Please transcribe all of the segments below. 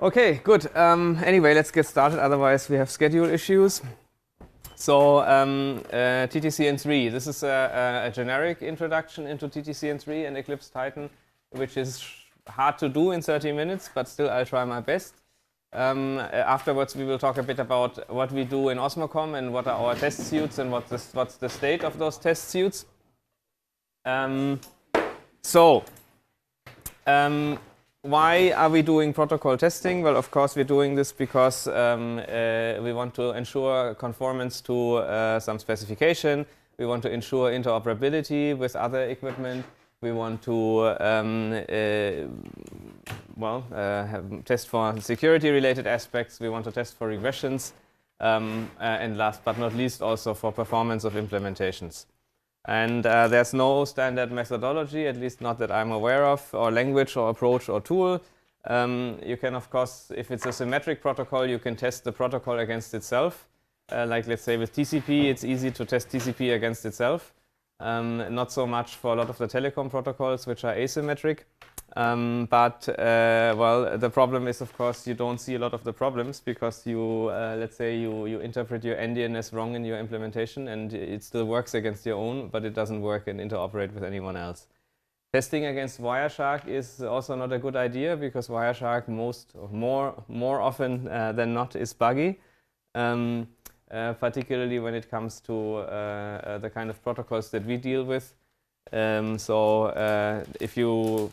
Okay, good. Anyway, let's get started. Otherwise, we have schedule issues. So, TTCN3. This is a generic introduction into TTCN3 and Eclipse Titan, which is hard to do in 30 minutes, but still I'll try my best. Afterwards, we will talk a bit about what we do in Osmocom and what are our test suits and what's the state of those test suits. Why are we doing protocol testing? Well, of course, we're doing this because we want to ensure conformance to some specification. We want to ensure interoperability with other equipment. We want to test for security-related aspects. We want to test for regressions. And last but not least, also for performance of implementations. And there's no standard methodology, at least not that I'm aware of, or language or approach or tool. You can, of course, if it's a symmetric protocol, you can test the protocol against itself. Like, let's say, with TCP, it's easy to test TCP against itself. Not so much for a lot of the telecom protocols, which are asymmetric. The problem is, of course, you don't see a lot of the problems because you, let's say, you interpret your NDNS wrong in your implementation and it still works against your own, but it doesn't work and interoperate with anyone else. Testing against Wireshark is also not a good idea because Wireshark more often than not is buggy, particularly when it comes to the kind of protocols that we deal with. If you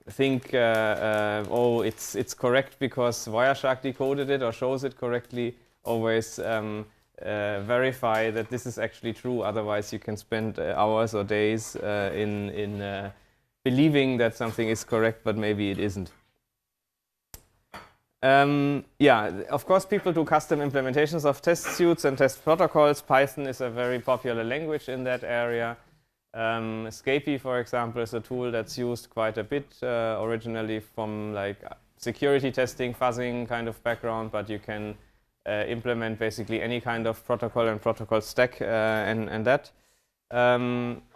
think, it's correct because Wireshark decoded it or shows it correctly, always verify that this is actually true. Otherwise, you can spend hours or days in believing that something is correct, but maybe it isn't. Of course, people do custom implementations of test suites and test protocols. Python is a very popular language in that area. Scapy, for example, is a tool that's used quite a bit, originally from like security testing, fuzzing kind of background, but you can implement basically any kind of protocol and protocol stack and that.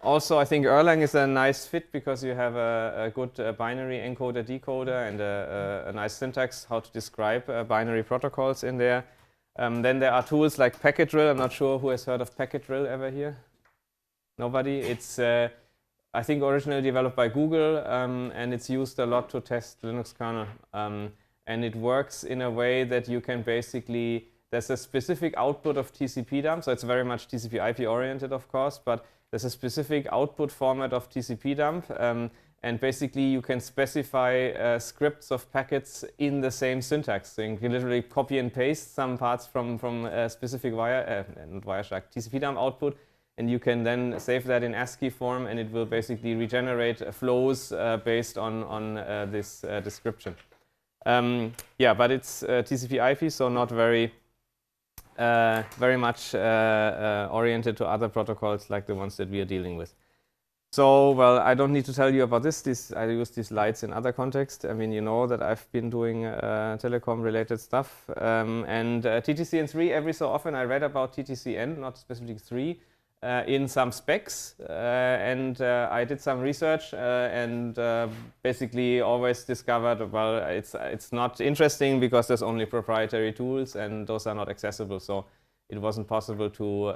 Also, I think Erlang is a nice fit because you have a good binary encoder decoder and a nice syntax how to describe binary protocols in there. Then there are tools like Packetdrill. I'm not sure who has heard of Packetdrill ever here. Nobody? It's, I think, originally developed by Google, and it's used a lot to test Linux kernel. And it works in a way that you can basically, there's a specific output of TCP dump, so it's very much TCP IP oriented, of course, but there's a specific output format of TCP dump, and basically you can specify scripts of packets in the same syntax. So you can literally copy and paste some parts from a specific Wireshark TCP dump output, and you can then save that in ASCII form, and it will basically regenerate flows based on this description. But it's TCP IP, so not very much oriented to other protocols like the ones that we are dealing with. So, well, I don't need to tell you about this. I use these lights in other contexts. I mean, you know that I've been doing telecom-related stuff. And TTCN3, every so often I read about TTCN, not specifically 3. In some specs, and I did some research and basically always discovered, well, it's not interesting because there's only proprietary tools and those are not accessible, so it wasn't possible to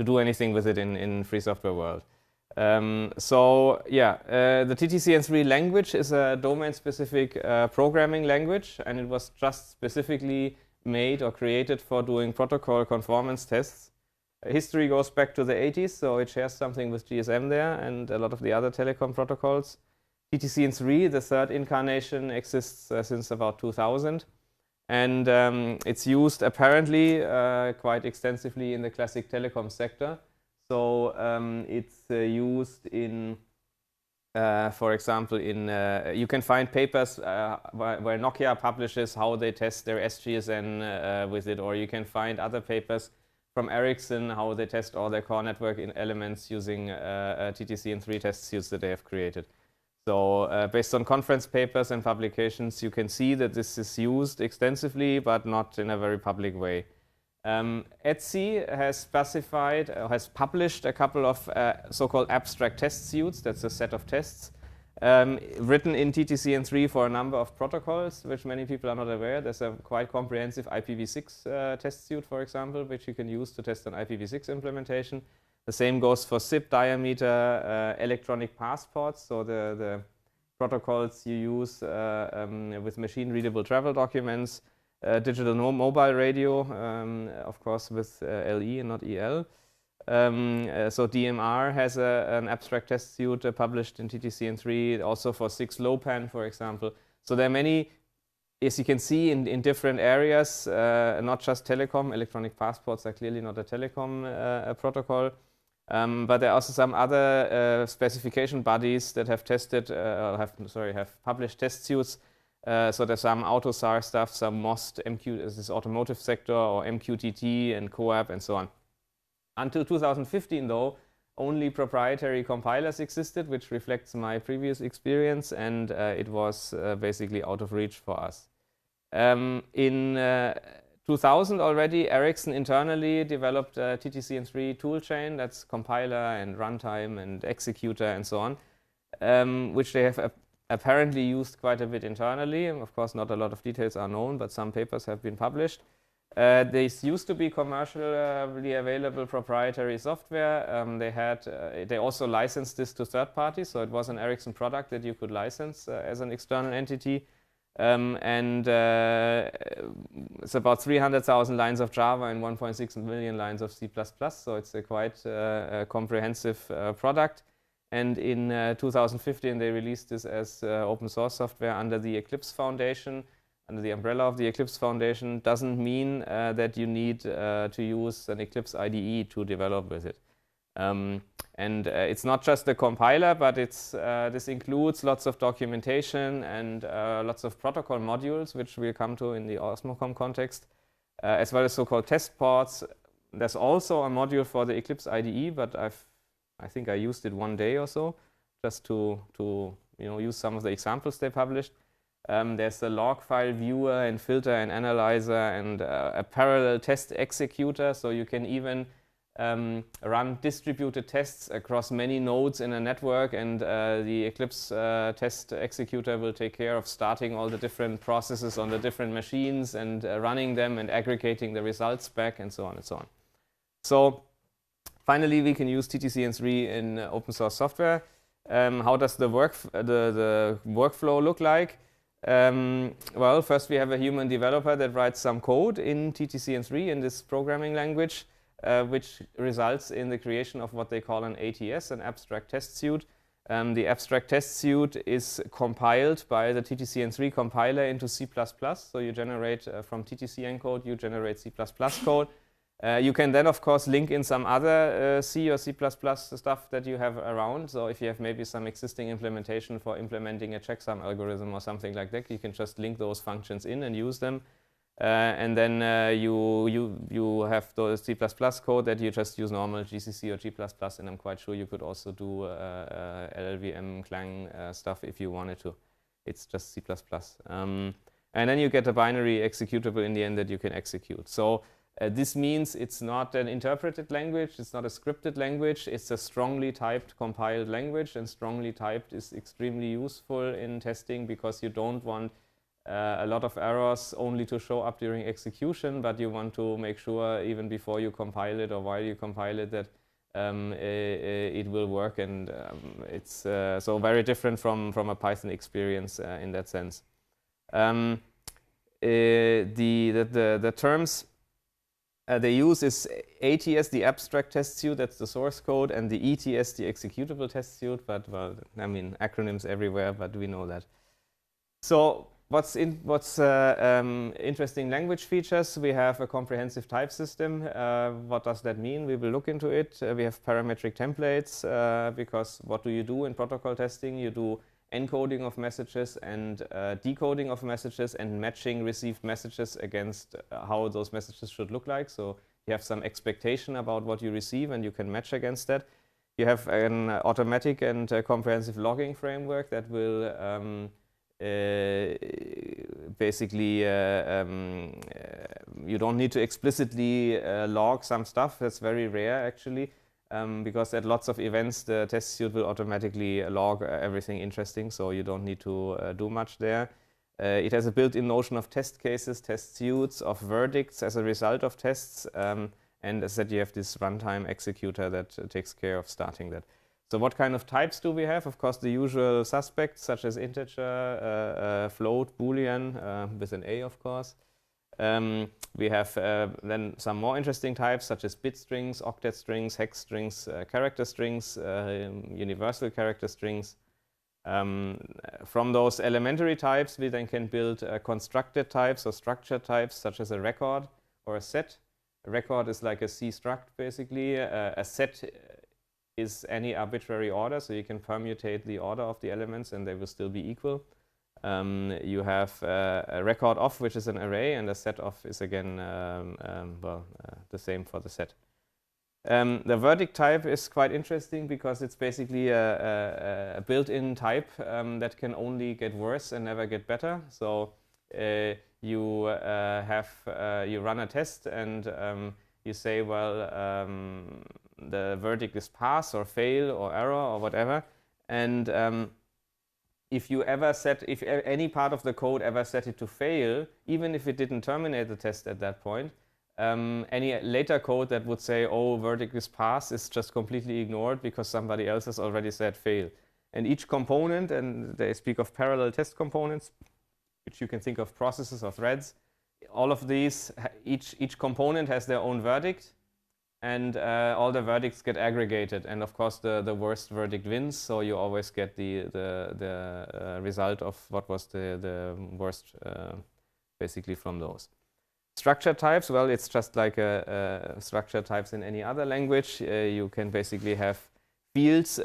do anything with it in free software world. The TTCN3 language is a domain-specific programming language, and it was just specifically made or created for doing protocol conformance tests. History goes back to the 80s, so it shares something with GSM there and a lot of the other telecom protocols. TTCN3, the third incarnation, exists since about 2000. And it's used apparently quite extensively in the classic telecom sector. So it's used in, for example, you can find papers where Nokia publishes how they test their SGSN with it, or you can find other papers from Ericsson, how they test all their core network elements using TTCN3 test suites that they have created. So based on conference papers and publications, you can see that this is used extensively, but not in a very public way. ETSI has published a couple of so-called abstract test suites. That's a set of tests written in TTCN3 for a number of protocols, which many people are not aware. There's a quite comprehensive IPv6 test suite, for example, which you can use to test an IPv6 implementation. The same goes for zip diameter, electronic passports, so the protocols you use with machine-readable travel documents, digital mobile radio, of course with LE and not EL. So DMR has an abstract test suite published in TTCN3, also for 6LoWPAN, for example. So there are many, as you can see, in different areas, not just telecom. Electronic passports are clearly not a telecom protocol. But there are also some other specification bodies that have tested, have published test suites. So there's some AUTOSAR stuff, some MOST, MQ, this automotive sector, or MQTT and COAP and so on. Until 2015, though, only proprietary compilers existed, which reflects my previous experience, and it was basically out of reach for us. In 2000 already, Ericsson internally developed a TTCN3 toolchain, that's compiler and runtime and executor and so on, which they have apparently used quite a bit internally. Of course, not a lot of details are known, but some papers have been published. This used to be commercially available proprietary software. They also licensed this to third parties, so it was an Ericsson product that you could license as an external entity. It's about 300,000 lines of Java and 1.6 million lines of C++, so it's a quite comprehensive product. And in 2015, they released this as open source software under the Eclipse Foundation, under the umbrella of the Eclipse Foundation. Doesn't mean that you need to use an Eclipse IDE to develop with it. It's not just the compiler, but this includes lots of documentation and lots of protocol modules, which we'll come to in the Osmocom context, as well as so-called test ports. There's also a module for the Eclipse IDE, but I think I used it one day or so, just to use some of the examples they published. There's a log file viewer and filter and analyzer and a parallel test executor, so you can even run distributed tests across many nodes in a network, and the Eclipse test executor will take care of starting all the different processes on the different machines and running them and aggregating the results back and so on and so on. So finally, we can use TTCN3 in open source software. How does the workflow look like? Well, first we have a human developer that writes some code in TTCN3 in this programming language, which results in the creation of what they call an ATS, an abstract test suite. The abstract test suite is compiled by the TTCN3 compiler into C++. So you generate from TTCN code, you generate C++ code. You can then, of course, link in some other C or C++ stuff that you have around. So if you have maybe some existing implementation for implementing a checksum algorithm or something like that, you can just link those functions in and use them. And then you have the C++ code that you just use normal GCC or G++, and I'm quite sure you could also do LLVM Clang stuff if you wanted to. It's just C++. And then you get a binary executable in the end that you can execute. So this means it's not an interpreted language, it's not a scripted language, it's a strongly typed compiled language, and strongly typed is extremely useful in testing because you don't want a lot of errors only to show up during execution, but you want to make sure even before you compile it or while you compile it that it will work, and it's so very different from a Python experience in that sense. The terms they use is ATS, the abstract test suite, that's the source code, and the ETS, the executable test suite. But well, I mean, acronyms everywhere, but we know that. So what's interesting language features? We have a comprehensive type system. What does that mean? We will look into it. We have parametric templates because what do you do in protocol testing? You do encoding of messages and decoding of messages and matching received messages against how those messages should look like. So you have some expectation about what you receive and you can match against that. You have an automatic and comprehensive logging framework that will basically you don't need to explicitly log some stuff. That's very rare actually. because at lots of events, the test suite will automatically log everything interesting, so you don't need to do much there. It has a built-in notion of test cases, test suites, of verdicts as a result of tests, and as I said, you have this runtime executor that takes care of starting that. So what kind of types do we have? Of course, the usual suspects, such as integer, float, boolean, with an A, of course. We have then some more interesting types, such as bit strings, octet strings, hex strings, character strings, universal character strings. From those elementary types, we then can build constructed types or structured types, such as a record or a set. A record is like a C struct, basically. A set is any arbitrary order, so you can permutate the order of the elements and they will still be equal. You have a record of, which is an array, and a set of is again, the same for the set. The verdict type is quite interesting because it's basically a built-in type that can only get worse and never get better. So you run a test and you say, well, the verdict is pass or fail or error or whatever. And if any part of the code ever set it to fail, even if it didn't terminate the test at that point, any later code that would say, oh, verdict is pass, is just completely ignored because somebody else has already said fail. And each component, and they speak of parallel test components, which you can think of processes or threads, all of these, each component has their own verdict, and all the verdicts get aggregated. And of course, the worst verdict wins, so you always get the result of what was the worst, basically, from those. Structure types, well, it's just like structure types in any other language. You can basically have fields,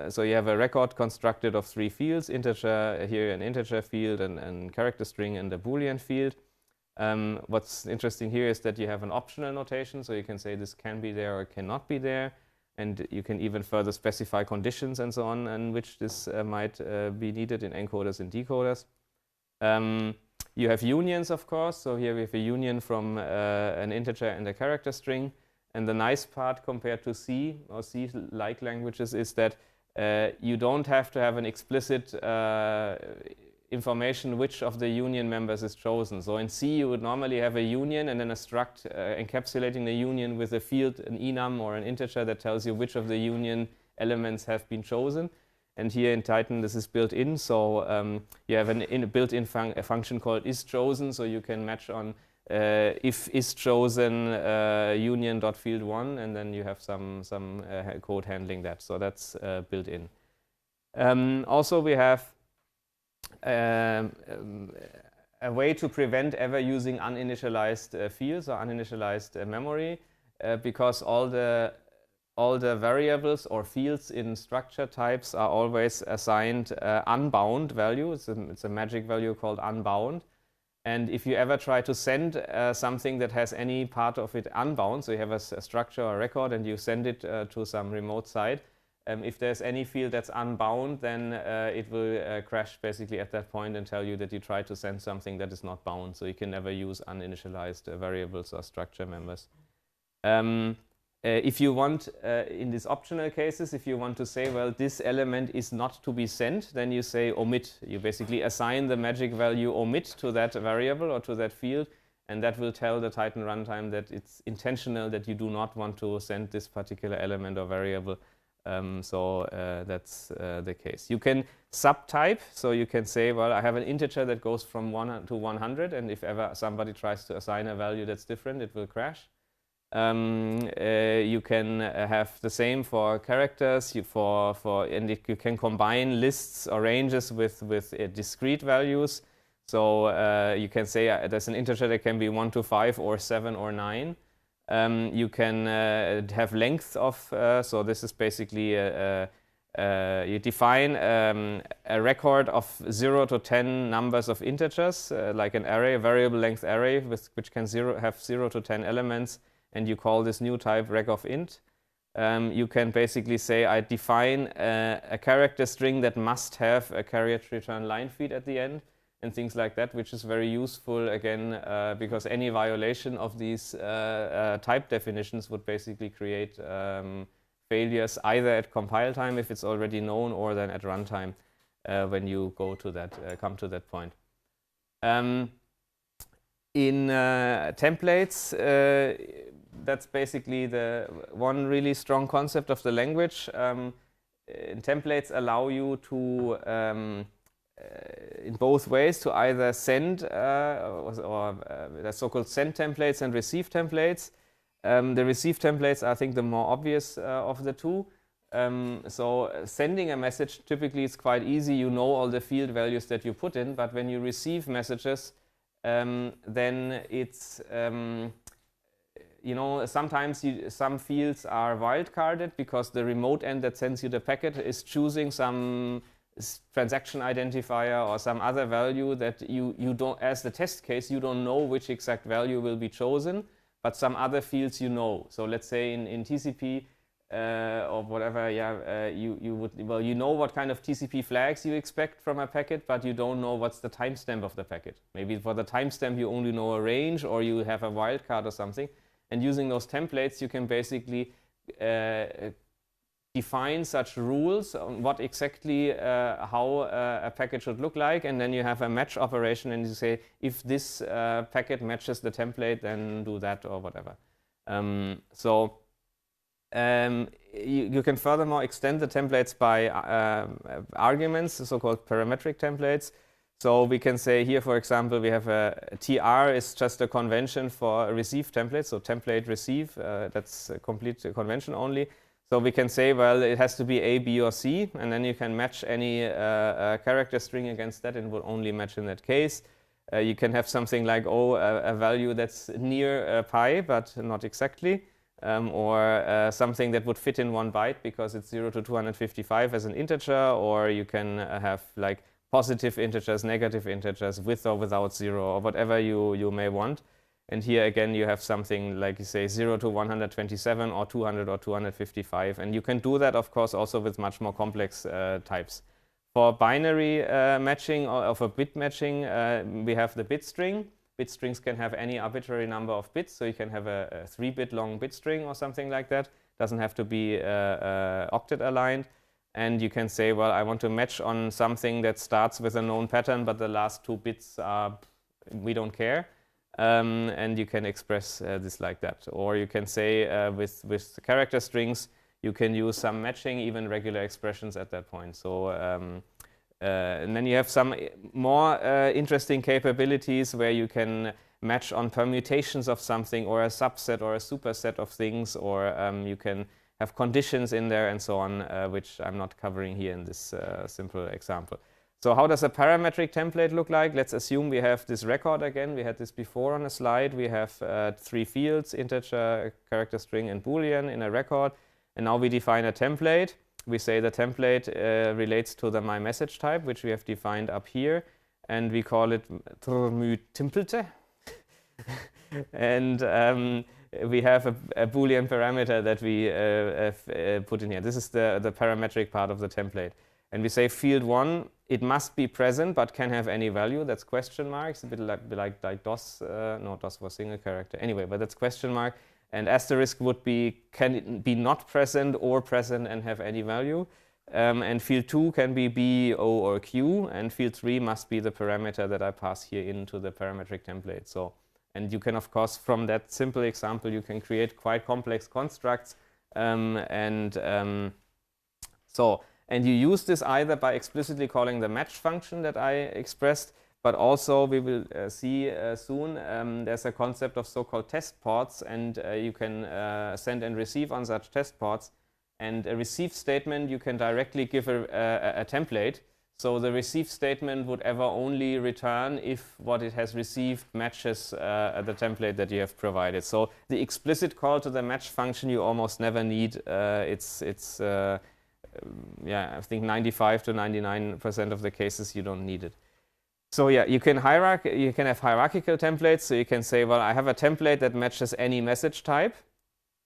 so you have a record constructed of 3 fields, integer, here an integer field, and character string, and a Boolean field. What's interesting here is that you have an optional notation, so you can say this can be there or cannot be there, and you can even further specify conditions and so on, in which this might be needed in encoders and decoders. You have unions, of course, so here we have a union from an integer and a character string. And the nice part compared to C or C-like languages is that you don't have to have an explicit information which of the union members is chosen. So in C, you would normally have a union and then a struct encapsulating the union with a field, an enum or an integer that tells you which of the union elements have been chosen. And here in Titan, this is built in. So you have a built-in function called isChosen. So you can match on if is chosen union.field1, and then you have some code handling that. So that's built in. Also, we have a way to prevent ever using uninitialized fields or uninitialized memory, because all the variables or fields in structure types are always assigned unbound value. It's a magic value called unbound. And if you ever try to send something that has any part of it unbound, so you have a structure or record and you send it to some remote site, if there's any field that's unbound, then it will crash basically at that point and tell you that you tried to send something that is not bound. So you can never use uninitialized variables or structure members. If you want, in these optional cases, if you want to say, well, this element is not to be sent, then you say omit. You basically assign the magic value omit to that variable or to that field, and that will tell the Titan runtime that it's intentional that you do not want to send this particular element or variable. So that's the case. You can subtype, so you can say, well, I have an integer that goes from 1 to 100, and if ever somebody tries to assign a value that's different, it will crash. You can have the same for characters. You can combine lists or ranges with discrete values. So you can say there's an integer that can be 1 to 5 or 7 or 9. You can have length of. So this is basically you define a record of 0 to 10 numbers of integers, like an array, a variable length array, which can have 0 to 10 elements. And you call this new type rec_of_int. You can basically say, I define a character string that must have a carriage return line feed at the end. and things like that, which is very useful, again, because any violation of these type definitions would basically create failures either at compile time, if it's already known, or then at runtime when you go to that, come to that point. In templates, that's basically the one really strong concept of the language. Templates allow you to, in both ways, to either send the so-called send templates and receive templates. The receive templates are, I think, the more obvious of the two. So sending a message, typically it's quite easy. You know all the field values that you put in, but when you receive messages, then it's, you know, sometimes some fields are wildcarded because the remote end that sends you the packet is choosing some transaction identifier or some other value that you don't, as the test case, you don't know which exact value will be chosen, but some other fields you know. So let's say in TCP or whatever, you would, well, you know what kind of TCP flags you expect from a packet, but you don't know what's the timestamp of the packet. Maybe for the timestamp you only know a range, or you have a wildcard or something. And using those templates, you can basically define such rules on what exactly, how a packet should look like, and then you have a match operation, and you say, if this packet matches the template, then do that or whatever. You can furthermore extend the templates by arguments, so-called parametric templates. So we can say here, for example, we have a TR is just a convention for a receive template, so template receive, that's a complete convention only. So we can say, well, it has to be A, B, or C, and then you can match any character string against that, and it will only match in that case. You can have something like, oh, a value that's near pi, but not exactly. Or something that would fit in 1 byte because it's 0 to 255 as an integer, or you can have like positive integers, negative integers, with or without 0, or whatever you may want. And here again you have something like, you say, 0 to 127 or 200 or 255, and you can do that, of course, also with much more complex types. For binary matching or for bit matching, we have the bit string. Bit strings can have any arbitrary number of bits, so you can have a 3-bit long bit string or something like that. Doesn't have to be octet aligned. And you can say, well, I want to match on something that starts with a known pattern, but the last 2 bits are, we don't care. And you can express this like that. Or you can say with character strings, you can use some matching, even regular expressions at that point. So and then you have some more interesting capabilities where you can match on permutations of something, or a subset or a superset of things, or you can have conditions in there and so on, which I'm not covering here in this simple example. So how does a parametric template look like? Let's assume we have this record again. We had this before on a slide. We have 3 fields, integer, character string, and Boolean in a record. And now we define a template. We say the template relates to the myMessage type, which we have defined up here. And we call it template. And we have a Boolean parameter that we put in here. This is the parametric part of the template. And we say field 1, it must be present, but can have any value. That's question marks, a bit like DOS. No, DOS was single character. Anyway, but that's question mark. And asterisk would be, can it be not present or present and have any value. And field 2 can be B, O, or Q. And field 3 must be the parameter that I pass here into the parametric template. So, and you can, of course, from that simple example, you can create quite complex constructs. And you use this either by explicitly calling the match function that I expressed, but also we will see soon there's a concept of so-called test ports, and you can send and receive on such test ports. And a receive statement, you can directly give a template. So the receive statement would ever only return if what it has received matches the template that you have provided. So the explicit call to the match function you almost never need. Yeah, I think 95 to 99% of the cases you don't need it. So yeah, you can have hierarchical templates. So you can say, well, I have a template that matches any message type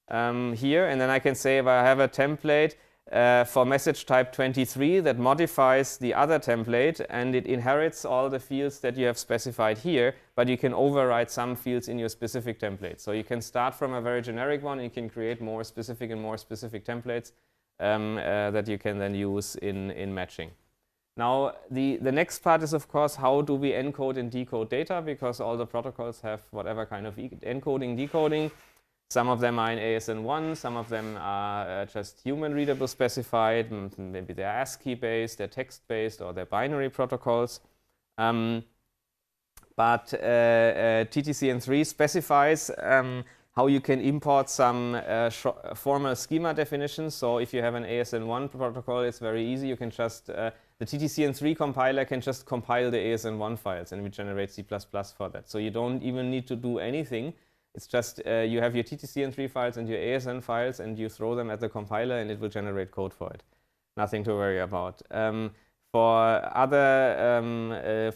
here, and then I can say, well, I have a template for message type 23 that modifies the other template, and it inherits all the fields that you have specified here, but you can override some fields in your specific template. So you can start from a very generic one, and you can create more specific templates that you can then use in matching. Now, the next part is, of course, how do we encode and decode data, because all the protocols have whatever kind of encoding, decoding. Some of them are in ASN1, some of them are just human-readable specified, maybe they're ASCII-based, they're text-based, or they're binary protocols. But TTCN3 specifies how you can import some formal schema definitions. So if you have an ASN1 protocol, it's very easy. You can just, the TTCN3 compiler can just compile the ASN1 files, and we generate C++ for that. So you don't even need to do anything. It's just you have your TTCN3 files and your ASN files, and you throw them at the compiler, and it will generate code for it. Nothing to worry about. For other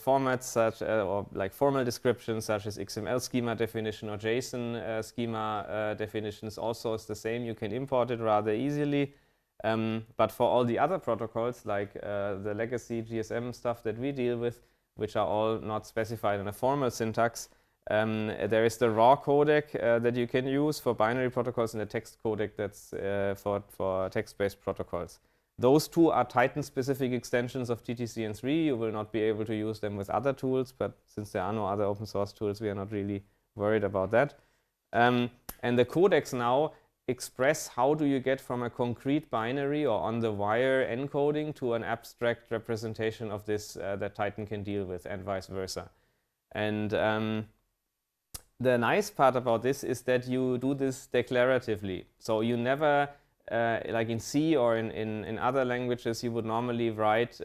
formats, such or like formal descriptions, such as XML schema definition or JSON schema definitions, also is the same. You can import it rather easily. But for all the other protocols, like the legacy GSM stuff that we deal with, which are all not specified in a formal syntax, there is the raw codec that you can use for binary protocols, and the text codec that's for text-based protocols. Those two are Titan-specific extensions of TTCN3. You will not be able to use them with other tools, but since there are no other open source tools, we are not really worried about that. And the codecs now express how do you get from a concrete binary or on-the-wire encoding to an abstract representation of this that Titan can deal with, and vice versa. And the nice part about this is that you do this declaratively. So you never, like in C or in other languages, you would normally write,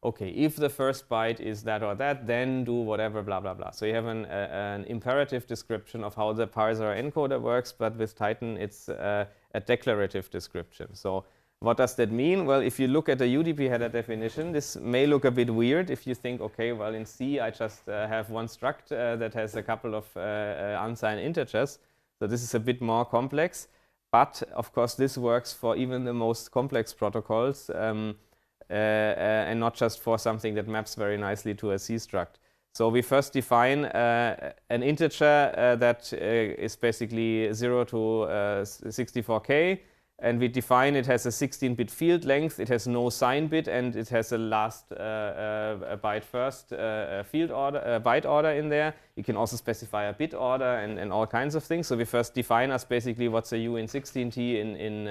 okay, if the first byte is that or that, then do whatever, blah, blah, blah. So you have an imperative description of how the parser or encoder works, but with Titan, it's a declarative description. So what does that mean? Well, if you look at the UDP header definition, this may look a bit weird if you think, okay, well, in C, I just have one struct that has a couple of unsigned integers. So this is a bit more complex. But, of course, this works for even the most complex protocols and not just for something that maps very nicely to a C struct. So we first define an integer that is basically 0 to 64K. And we define it has a 16-bit field length, it has no sign bit, and it has a last byte first field order, byte order in there. You can also specify a bit order and all kinds of things. So we first define as basically what's a U in 16T in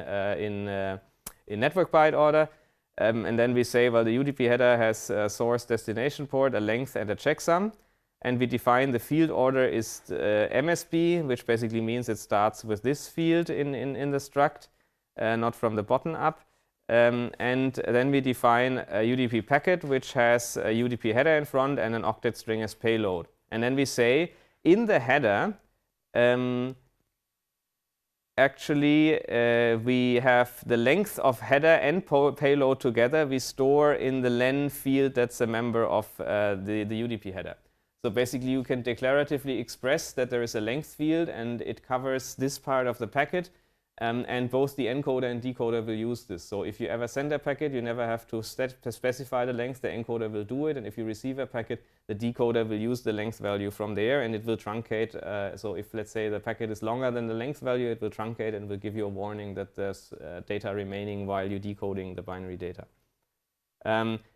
network byte order. And then we say, well, the UDP header has a source destination port, a length, and a checksum. And we define the field order is MSB, which basically means it starts with this field in the struct. Not from the bottom up. And then we define a UDP packet, which has a UDP header in front and an octet string as payload. And then we say, in the header, actually, we have the length of header and payload together. We store in the len field that's a member of the UDP header. So basically, you can declaratively express that there is a length field, and it covers this part of the packet. And both the encoder and decoder will use this. So if you ever send a packet, you never have to specify the length. The encoder will do it. And if you receive a packet, the decoder will use the length value from there, and it will truncate. So if, let's say, the packet is longer than the length value, it will truncate and will give you a warning that there's data remaining while you're decoding the binary data.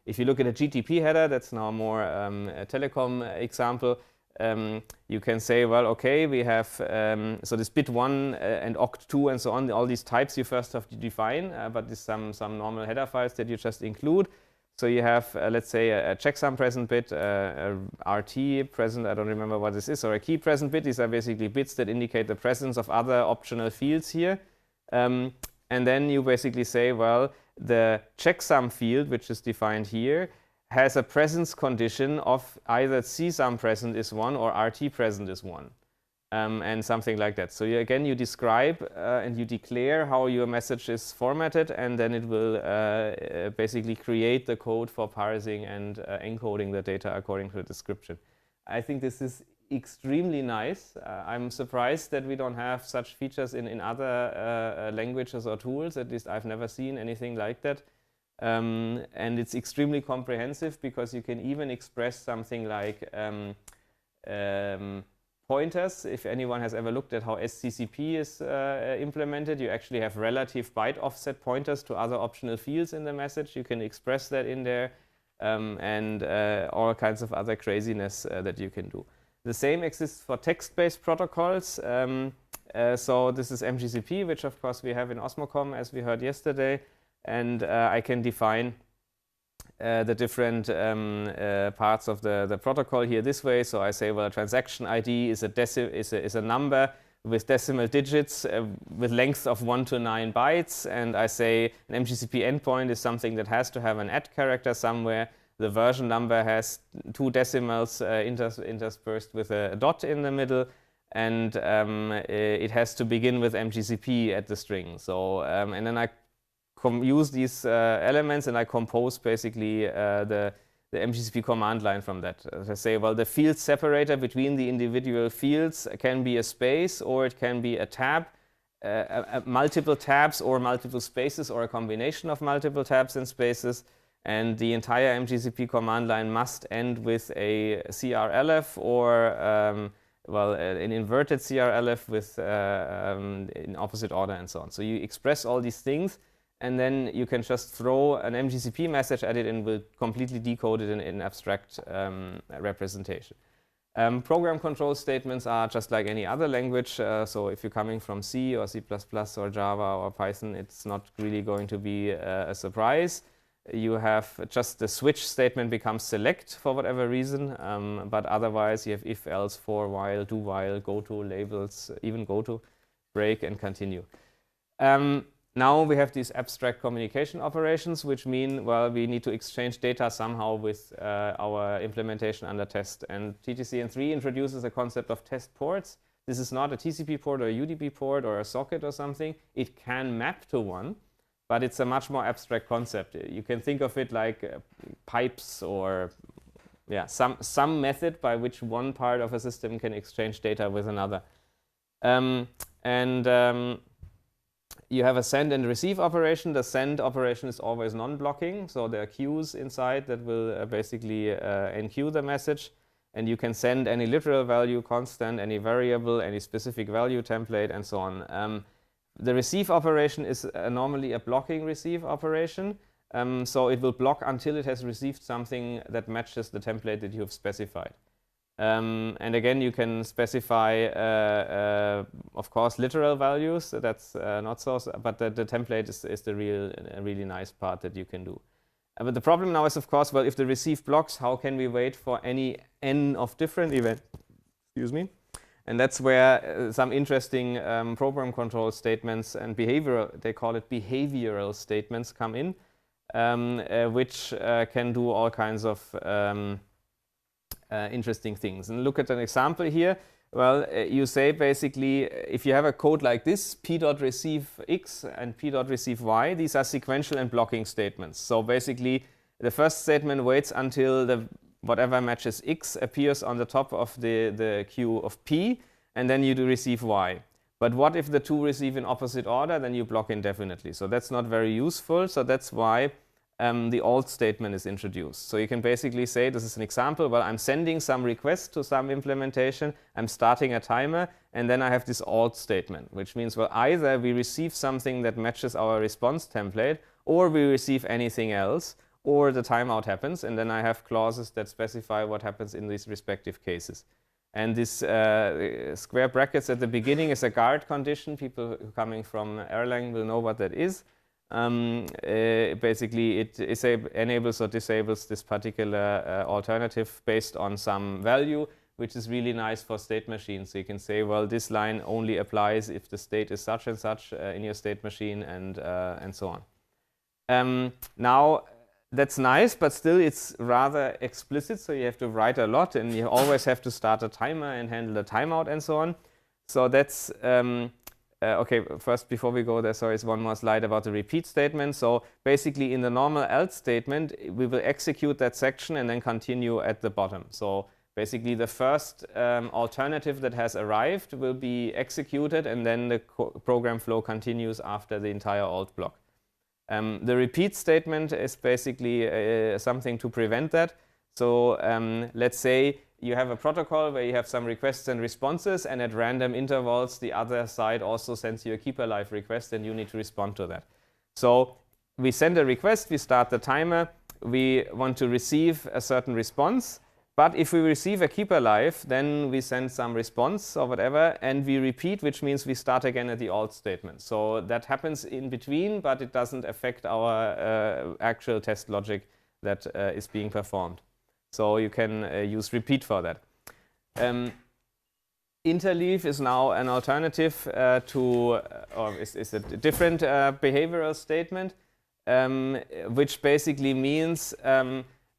If you look at a GTP header, that's now more a telecom example. You can say, well, okay, we have, so this bit 1 and oct2 and so on, all these types you first have to define, but there's some normal header files that you just include. So you have, let's say, a checksum present bit, a RT present, I don't remember what this is, or a key present bit. These are basically bits that indicate the presence of other optional fields here. And then you basically say, well, the checksum field, which is defined here, has a presence condition of either csum present is 1 or RT present is 1, and something like that. So again, you describe and you declare how your message is formatted, and then it will basically create the code for parsing and encoding the data according to the description. I think this is extremely nice. I'm surprised that we don't have such features in other languages or tools. At least I've never seen anything like that. And it's extremely comprehensive because you can even express something like pointers. If anyone has ever looked at how SCCP is implemented, you actually have relative byte offset pointers to other optional fields in the message. You can express that in there, and all kinds of other craziness that you can do. The same exists for text-based protocols. So this is MGCP, which of course we have in Osmocom, as we heard yesterday. And I can define the different parts of the protocol here this way. So I say, well, a transaction ID is a number with decimal digits with length of 1 to 9 bytes. And I say an MGCP endpoint is something that has to have an @ character somewhere. The version number has 2 decimals interspersed with a dot in the middle. And it has to begin with MGCP at the string. So, and then I use these elements and I compose basically the MGCP command line from that. I say, well, the field separator between the individual fields can be a space, or it can be a tab, multiple tabs or multiple spaces, or a combination of multiple tabs and spaces. And the entire MGCP command line must end with a CRLF or well, an inverted CRLF with in opposite order and so on. So you express all these things, and then you can just throw an MGCP message at it and will completely decode it in an abstract representation. Program control statements are just like any other language. So if you're coming from C or C++ or Java or Python, it's not really going to be a surprise. You have just the switch statement becomes select for whatever reason, but otherwise you have if, else, for, while, do, while, go to, labels, even go to, break, and continue. Now we have these abstract communication operations, which mean, well, we need to exchange data somehow with our implementation under test. And TTCN 3 introduces a concept of test ports. This is not a TCP port or a UDP port or a socket or something. It can map to one, but it's a much more abstract concept. You can think of it like pipes or some method by which one part of a system can exchange data with another. You have a send and receive operation. The send operation is always non-blocking, so there are queues inside that will basically enqueue the message, and you can send any literal value, constant, any variable, any specific value template, and so on. The receive operation is normally a blocking receive operation, so it will block until it has received something that matches the template that you have specified. And again, you can specify, of course, literal values. That's not so, but the template is the really nice part that you can do. But the problem now is, of course, well, if the receive blocks, how can we wait for any n of different events? Excuse me. And that's where some interesting program control statements and behavioral, they call it behavioral statements, come in, which can do all kinds of interesting things. And look at an example here. Well, you say basically, if you have a code like this, p.receive x and p.receive y, these are sequential and blocking statements. So basically, the first statement waits until whatever matches x appears on the top of the queue of p, and then you do receive y. But what if the two receive in opposite order? Then you block indefinitely. So that's not very useful. So that's why the alt statement is introduced. So you can basically say, this is an example, well, I'm sending some request to some implementation, I'm starting a timer, and then I have this alt statement, which means, well, either we receive something that matches our response template, or we receive anything else, or the timeout happens, and then I have clauses that specify what happens in these respective cases. And this square brackets at the beginning is a guard condition. People coming from Erlang will know what that is. Basically, it enables or disables this particular alternative based on some value, which is really nice for state machines. So you can say, well, this line only applies if the state is such and such in your state machine, and so on. Now, that's nice, but still it's rather explicit. So you have to write a lot, and you always have to start a timer and handle a timeout and so on. So that's okay, first, before we go there, sorry, it's one more slide about the repeat statement. So basically, in the normal else statement, we will execute that section and then continue at the bottom. So Basically, the first alternative that has arrived will be executed, and then the program flow continues after the entire alt block. The repeat statement is basically something to prevent that. So let's say you have a protocol where you have some requests and responses, and at random intervals, the other side also sends you a keep alive request, and you need to respond to that. So we send a request, we start the timer, we want to receive a certain response. But if we receive a keep alive, then we send some response or whatever, and we repeat, which means we start again at the alt statement. So that happens in between, but it doesn't affect our actual test logic that is being performed. So you can use repeat for that. Interleave is now an alternative or is a different behavioral statement, which basically means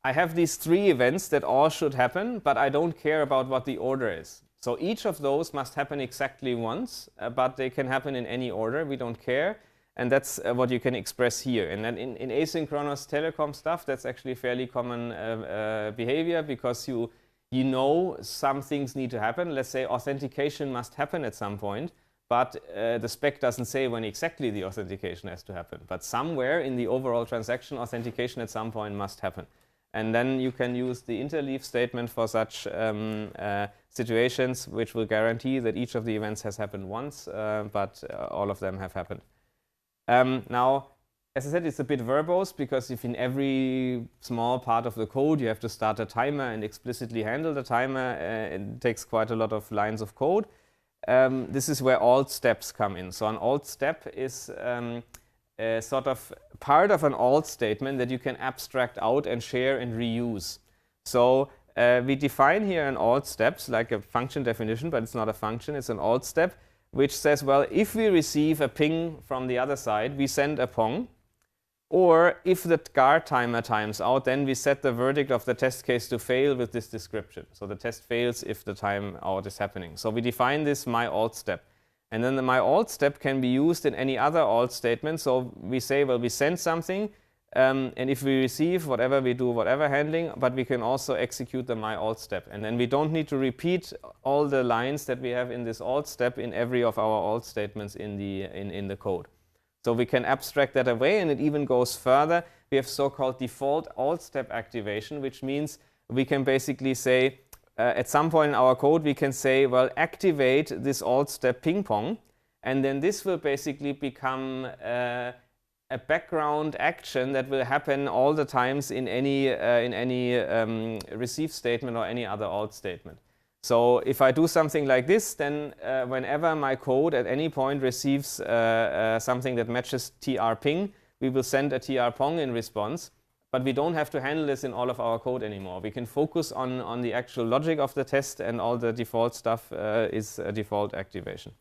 I have these 3 events that all should happen, but I don't care about what the order is. So each of those must happen exactly once, but they can happen in any order. We don't care. And that's what you can express here. And then in asynchronous telecom stuff, that's actually fairly common behavior, because you know some things need to happen. Let's say authentication must happen at some point, but the spec doesn't say when exactly the authentication has to happen. But somewhere in the overall transaction, authentication at some point must happen. And then you can use the interleave statement for such situations, which will guarantee that each of the events has happened once, but all of them have happened. Now, as I said, it's a bit verbose, because if in every small part of the code you have to start a timer and explicitly handle the timer, it takes quite a lot of lines of code. This is where alt steps come in. So an alt step is sort of part of an alt statement that you can abstract out and share and reuse. So we define here an alt steps like a function definition, but it's not a function, it's an alt step, which says, well, if we receive a ping from the other side, we send a pong. Or if the guard timer times out, then we set the verdict of the test case to fail with this description. So the test fails if the timeout is happening. So we define this my alt step. And then the my alt step can be used in any other alt statement. So we say, well, we send something, and if we receive whatever, we do whatever handling, but we can also execute the my alt step. And then we don't need to repeat all the lines that we have in this alt step in every of our alt statements in the code. So we can abstract that away, and it even goes further. We have so-called default alt step activation, which means we can basically say, at some point in our code, we can say, well, activate this alt step ping pong, and then this will basically become a background action that will happen all the times in any receive statement or any other alt statement. So if I do something like this, then whenever my code at any point receives something that matches tr ping, we will send a tr pong in response. But we don't have to handle this in all of our code anymore. We can focus on the actual logic of the test, and all the default stuff is a default activation.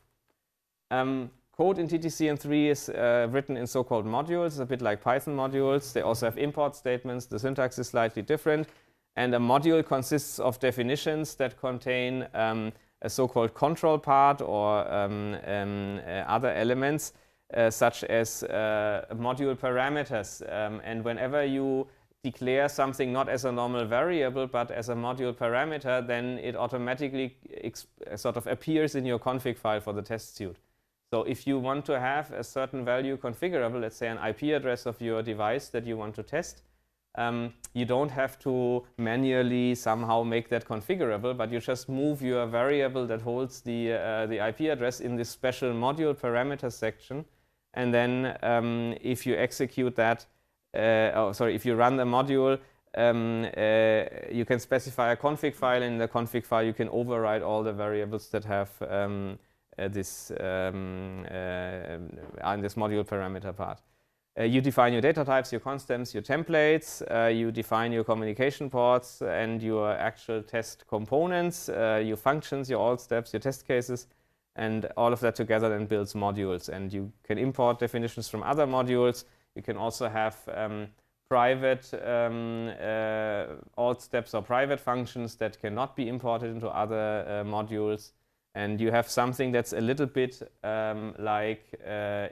Code in TTCN 3 is written in so-called modules, a bit like Python modules. They also have import statements. The syntax is slightly different. And a module consists of definitions that contain a so-called control part or other elements, such as module parameters. And whenever you declare something not as a normal variable, but as a module parameter, then it automatically sort of appears in your config file for the test suite. So if you want to have a certain value configurable, let's say an IP address of your device that you want to test, you don't have to manually somehow make that configurable, but you just move your variable that holds the IP address in this special module parameter section. And then if you execute that, if you run the module, you can specify a config file. And in the config file, you can override all the variables that have this module parameter part. You define your data types, your constants, your templates, you define your communication ports and your actual test components, your functions, your alt steps, your test cases, and all of that together then builds modules. And you can import definitions from other modules. You can also have private alt steps or private functions that cannot be imported into other modules. And you have something that's a little bit like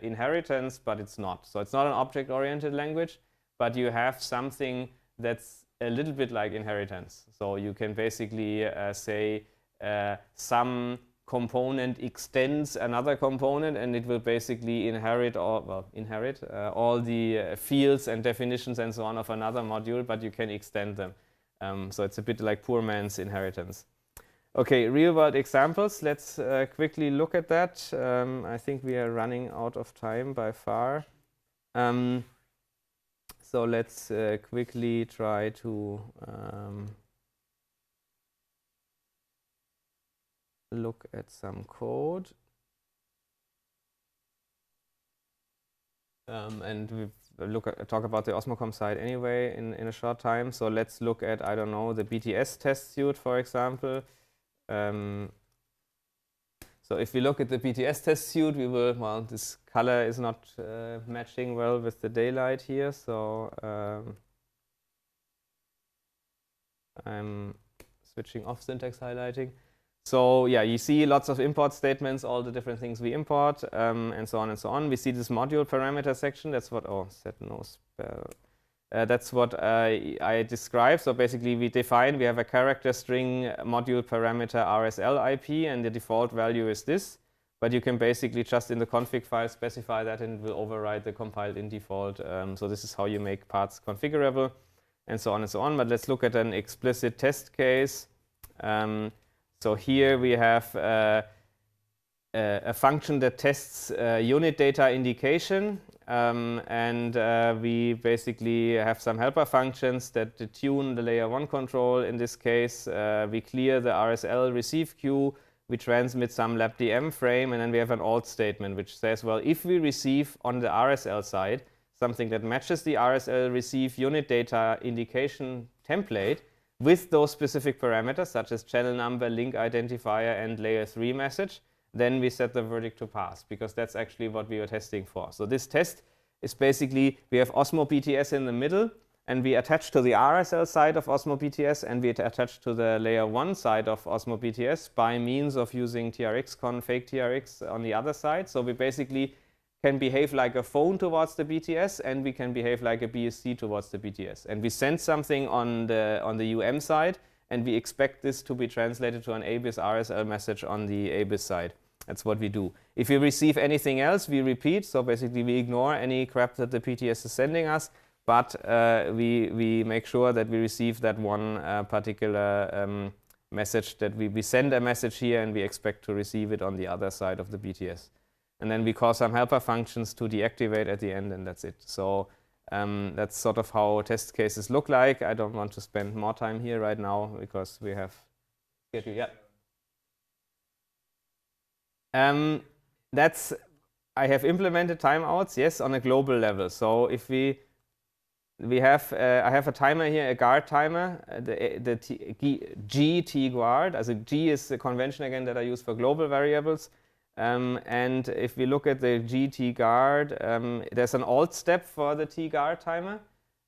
inheritance, but it's not. So it's not an object-oriented language, but you have something that's a little bit like inheritance. So you can basically say some component extends another component, and it will basically inherit all the fields and definitions and so on of another module, but you can extend them. So it's a bit like poor man's inheritance. Okay, real-world examples. Let's quickly look at that. I think we are running out of time by far. So let's quickly try to look at some code. And we talk about the Osmocom side anyway in a short time. So let's look at, I don't know, the BTS test suite, for example. So if we look at the BTS test suite, we will, well, this color is not matching well with the daylight here. So I'm switching off syntax highlighting. So yeah, you see lots of import statements, all the different things we import, and so on and so on. We see this module parameter section. That's what, oh, set no spell. That's what I described. So basically we define, we have a character string module parameter RSL IP, and the default value is this. But you can basically just in the config file specify that, and it will override the compiled in default. So this is how you make parts configurable, and so on and so on. But let's look at an explicit test case. So here we have a function that tests unit data indication, and we basically have some helper functions that tune the layer 1 control. In this case, we clear the RSL receive queue, we transmit some labdm frame, and then we have an alt statement which says, well, if we receive on the RSL side something that matches the RSL receive unit data indication template, with those specific parameters, such as channel number, link identifier, and layer 3 message, then we set the verdict to pass, because that's actually what we were testing for. So this test is basically, we have Osmo BTS in the middle, and we attach to the RSL side of Osmo BTS, and we attach to the layer 1 side of Osmo BTS by means of using TRXCon fake TRX on the other side. So we basically can behave like a phone towards the BTS, and we can behave like a BSC towards the BTS. And we send something on the UM side, and we expect this to be translated to an ABIS RSL message on the ABIS side. That's what we do. If we receive anything else, we repeat. So basically, we ignore any crap that the BTS is sending us, but we make sure that we receive that one particular message, that we send a message here, and we expect to receive it on the other side of the BTS. And then we call some helper functions to deactivate at the end, and that's it. So that's sort of how test cases look like. I don't want to spend more time here right now because we have schedule. Yeah. I have implemented timeouts, yes, on a global level. So if we have, I have a timer here, a guard timer, the G guard. Also G is the convention again that I use for global variables. And if we look at the GT guard, there's an alt step for the T guard timer.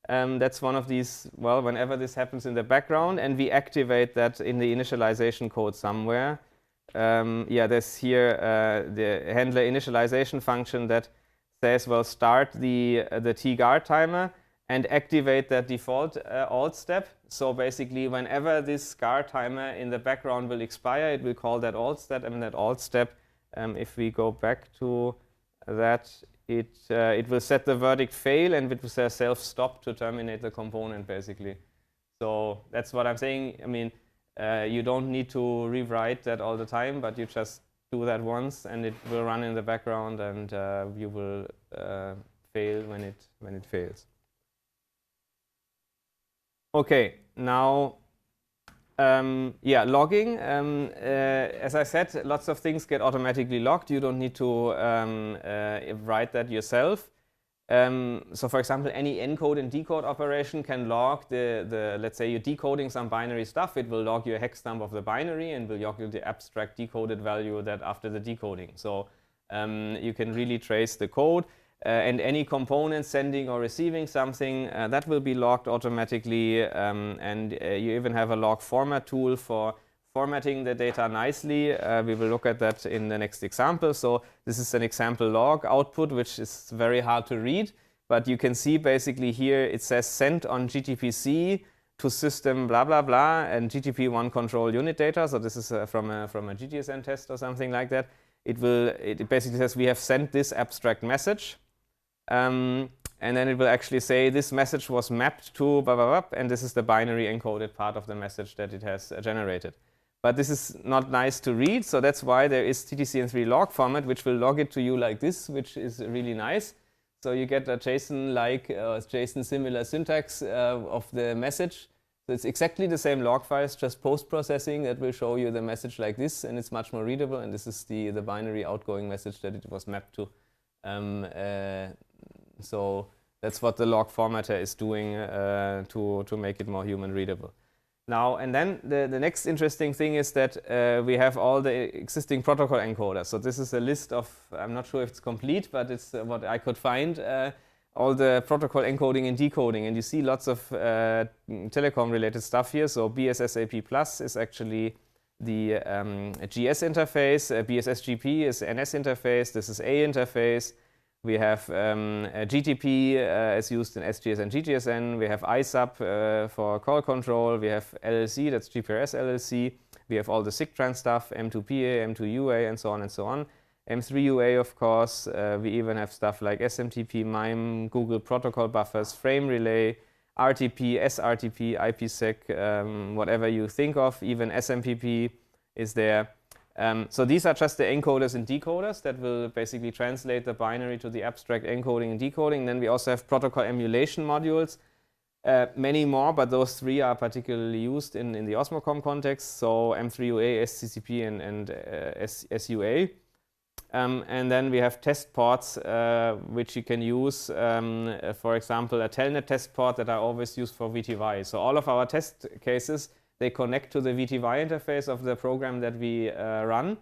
That's one of these, well, whenever this happens in the background, and we activate that in the initialization code somewhere. Yeah, there's here the handler initialization function that says, well, start the T guard timer and activate that default alt step. So basically, whenever this guard timer in the background will expire, it will call that alt step, and that alt step, if we go back to that, it will set the verdict fail, and it will say self-stop to terminate the component, basically. So that's what I'm saying. I mean, you don't need to rewrite that all the time, but you just do that once, and it will run in the background, and you will fail when it fails. Okay, now. Yeah, logging. As I said, lots of things get automatically logged. You don't need to write that yourself. So for example, any encode and decode operation can log let's say you're decoding some binary stuff, it will log you a hex dump of the binary and will log you the abstract decoded value that after the decoding. So you can really trace the code. And any component sending or receiving something, that will be logged automatically. And you even have a log format tool for formatting the data nicely. We will look at that in the next example. So this is an example log output, which is very hard to read. But you can see basically here it says sent on GTPC. to system blah blah blah and GTP1 control unit data. So this is from a GTSN test or something like that. It basically says we have sent this abstract message, and then it will actually say this message was mapped to blah blah blah, and this is the binary encoded part of the message that it has generated. But this is not nice to read, so that's why there is TTCN3 log format, which will log it to you like this, which is really nice. So you get a JSON-like, JSON-similar syntax of the message. So it's exactly the same log files, just post-processing that will show you the message like this, and it's much more readable. And this is the binary outgoing message that it was mapped to. So that's what the log formatter is doing to make it more human readable. Now, and then the next interesting thing is that we have all the existing protocol encoders. So this is a list of, I'm not sure if it's complete, but it's what I could find, all the protocol encoding and decoding. And you see lots of telecom-related stuff here. So BSSAP Plus is actually the GS interface. BSSGP is NS interface. This is A interface. We have GTP as used in SGS and GTSN. We have ISAP for call control. We have LLC, that's GPRS LLC. We have all the SIGTRAN stuff, M2PA, M2UA, and so on and so on. M3UA, of course. We even have stuff like SMTP, MIME, Google Protocol Buffers, Frame Relay, RTP, SRTP, IPsec, whatever you think of. Even SMPP is there. So these are just the encoders and decoders that will basically translate the binary to the abstract encoding and decoding. Then we also have protocol emulation modules, many more, but those three are particularly used in the Osmocom context. So M3UA, SCCP, and SUA. And then we have test ports, which you can use, for example, a telnet test port that I always use for VTY. So all of our test cases, they connect to the VTY interface of the program that we run.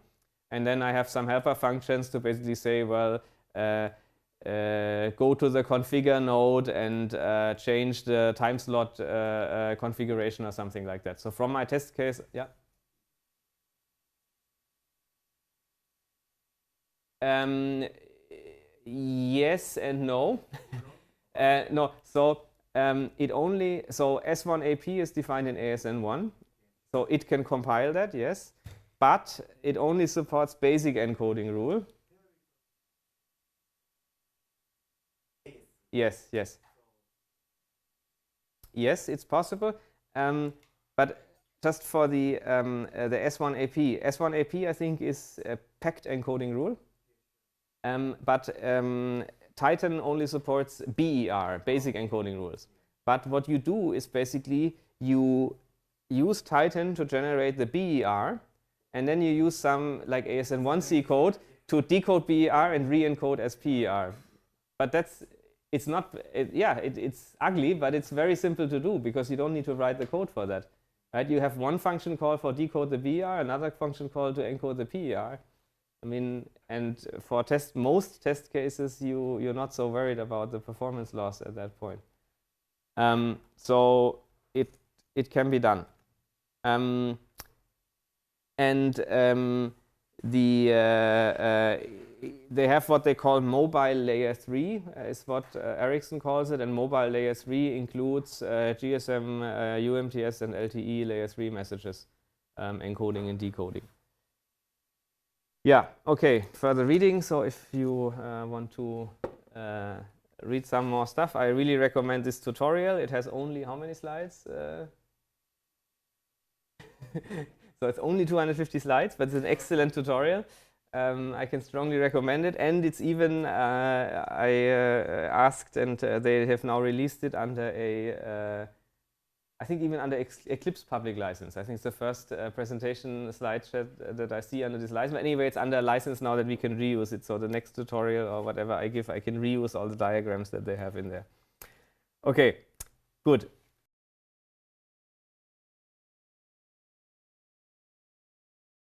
And then I have some helper functions to basically say, well, go to the configure node and change the time slot configuration or something like that. So from my test case, yeah. Yes and no. No, so so S1AP is defined in ASN1, so it can compile that, yes, but it only supports basic encoding rule. Yes, yes. Yes, it's possible, but just for the S1AP. S1AP, I think, is a packed encoding rule, but Titan only supports BER, basic encoding rules. But what you do is basically you use Titan to generate the BER, and then you use some like ASN1C code to decode BER and re-encode as PER. But it's not, it's ugly, but it's very simple to do because you don't need to write the code for that. Right? You have one function call for decode the BER, another function call to encode the PER. I mean, and for most test cases, you're not so worried about the performance loss at that point. So it can be done. They have what they call mobile layer 3, is what Ericsson calls it, and mobile layer 3 includes GSM, UMTS, and LTE layer 3 messages, encoding and decoding. Yeah, okay, further reading. So if you want to read some more stuff, I really recommend this tutorial. It has only how many slides? So it's only 250 slides, but it's an excellent tutorial. I can strongly recommend it. And it's even, I asked, and they have now released it under a, I think even under Eclipse public license. I think it's the first presentation slide that I see under this license. But anyway, it's under license now that we can reuse it. So the next tutorial or whatever I give, I can reuse all the diagrams that they have in there. Okay, good.